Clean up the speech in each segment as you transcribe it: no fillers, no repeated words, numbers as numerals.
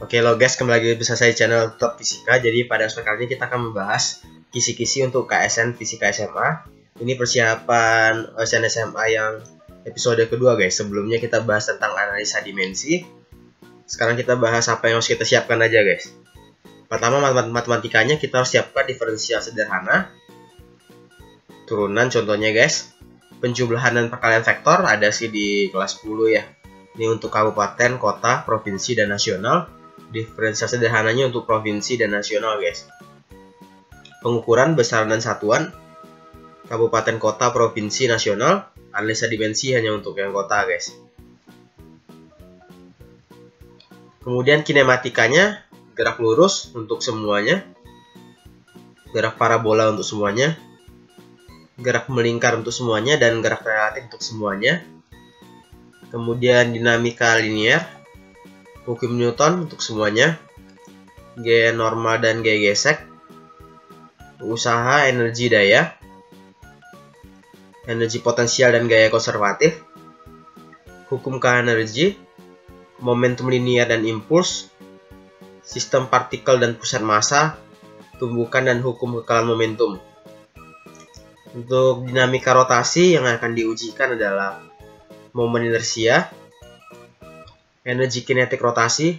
Oke lo guys, kembali lagi bersama saya channel Top Fisika. Jadi pada episode kali ini kita akan membahas kisi-kisi untuk KSN Fisika SMA. Ini persiapan KSN SMA yang episode kedua guys. Sebelumnya kita bahas tentang analisa dimensi. Sekarang kita bahas apa yang harus kita siapkan aja guys. Pertama, matematikanya kita harus siapkan diferensial sederhana, turunan contohnya guys. Penjumlahan dan perkalian vektor ada sih di kelas 10 ya. Ini untuk kabupaten, kota, provinsi, dan nasional. Diferensial sederhananya untuk provinsi dan nasional guys. Pengukuran besaran dan satuan, kabupaten, kota, provinsi, nasional. Analisa dimensi hanya untuk yang kota guys. Kemudian kinematikanya, gerak lurus untuk semuanya, gerak parabola untuk semuanya, gerak melingkar untuk semuanya, dan gerak relatif untuk semuanya. Kemudian dinamika linier, hukum Newton untuk semuanya, gaya normal dan gaya gesek, usaha, energi daya, energi potensial dan gaya konservatif, hukum K-energi, momentum linier dan impuls, sistem partikel dan pusat massa, tumbukan dan hukum kekekalan momentum. Untuk dinamika rotasi yang akan diujikan adalah momen inersia, energi kinetik rotasi,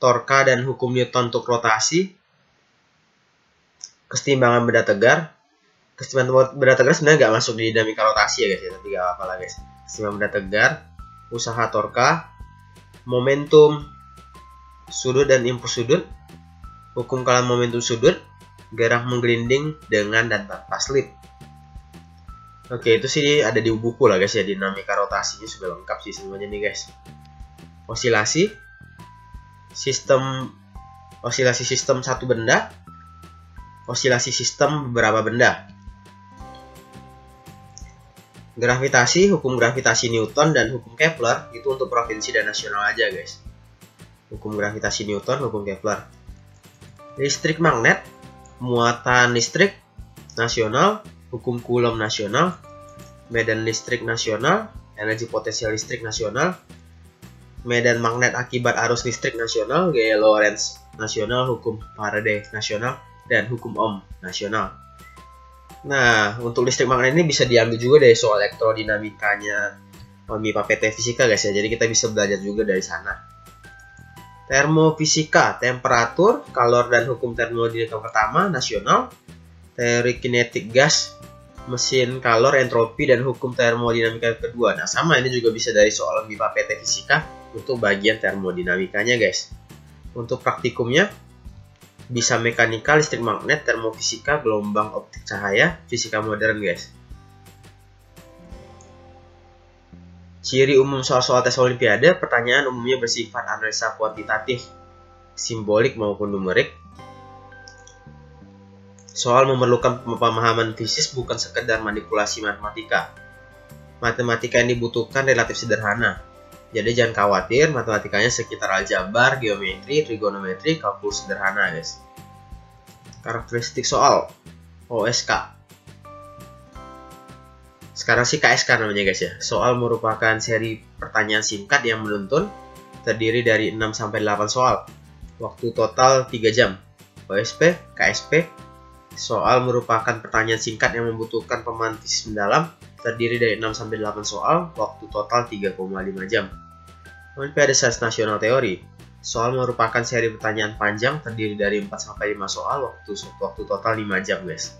torka dan hukum Newton untuk rotasi, kesetimbangan benda tegar. Kesetimbangan benda tegar sebenarnya nggak masuk di dinamika rotasi ya guys ya, tapi nggak apa-apa lah guys. Kesetimbangan benda tegar, usaha torka, momentum sudut dan impuls sudut, hukum kekekalan momentum sudut, gerak menggelinding dengan dan tanpa slip. Oke, itu sih ada di buku lah guys ya, dinamika rotasinya sudah lengkap sih semuanya nih guys. Osilasi sistem satu benda, osilasi sistem beberapa benda. Gravitasi, hukum gravitasi Newton dan hukum Kepler itu untuk provinsi dan nasional aja guys. Hukum gravitasi Newton, hukum Kepler. Listrik magnet, muatan listrik nasional, hukum Coulomb nasional, medan listrik nasional, energi potensial listrik nasional, medan magnet akibat arus listrik nasional, gaya Lorentz nasional, hukum Faraday nasional, dan hukum Ohm nasional. Nah, untuk listrik magnet ini bisa diambil juga dari soal elektrodinamikanya MIPA PT Fisika guys ya, jadi kita bisa belajar juga dari sana. Termofisika, temperatur, kalor, dan hukum termodinamika pertama nasional, teori kinetik gas, mesin kalor, entropi, dan hukum termodinamika kedua. Nah, sama ini juga bisa dari soal MIPA PT Fisika untuk bagian termodinamikanya guys. Untuk praktikumnya bisa mekanika, listrik magnet, termofisika, gelombang optik cahaya, fisika modern guys. Ciri umum soal-soal tes olimpiade, pertanyaan umumnya bersifat analisa kuantitatif, simbolik maupun numerik. Soal memerlukan pemahaman fisis bukan sekedar manipulasi matematika. Matematika yang dibutuhkan relatif sederhana. Jadi jangan khawatir, matematikanya sekitar aljabar, geometri, trigonometri, kalkulus sederhana guys. Karakteristik soal OSK. Sekarang sih KSK namanya guys ya. Soal merupakan seri pertanyaan singkat yang menuntun, terdiri dari 6-8 soal. Waktu total 3 jam. OSP, KSP. Soal merupakan pertanyaan singkat yang membutuhkan pemahaman fisis mendalam, terdiri dari 6-8 soal, waktu total 3,5 jam. Olimpiade Sains Nasional Teori. Soal merupakan seri pertanyaan panjang, terdiri dari 4-5 soal, waktu total 5 jam guys.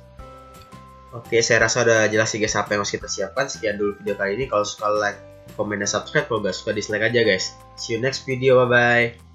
Oke, saya rasa udah jelas sih guys apa yang harus kita siapkan. Sekian dulu video kali ini. Kalau suka like, komen, dan subscribe. Kalau nggak suka dislike aja guys. See you next video, bye-bye.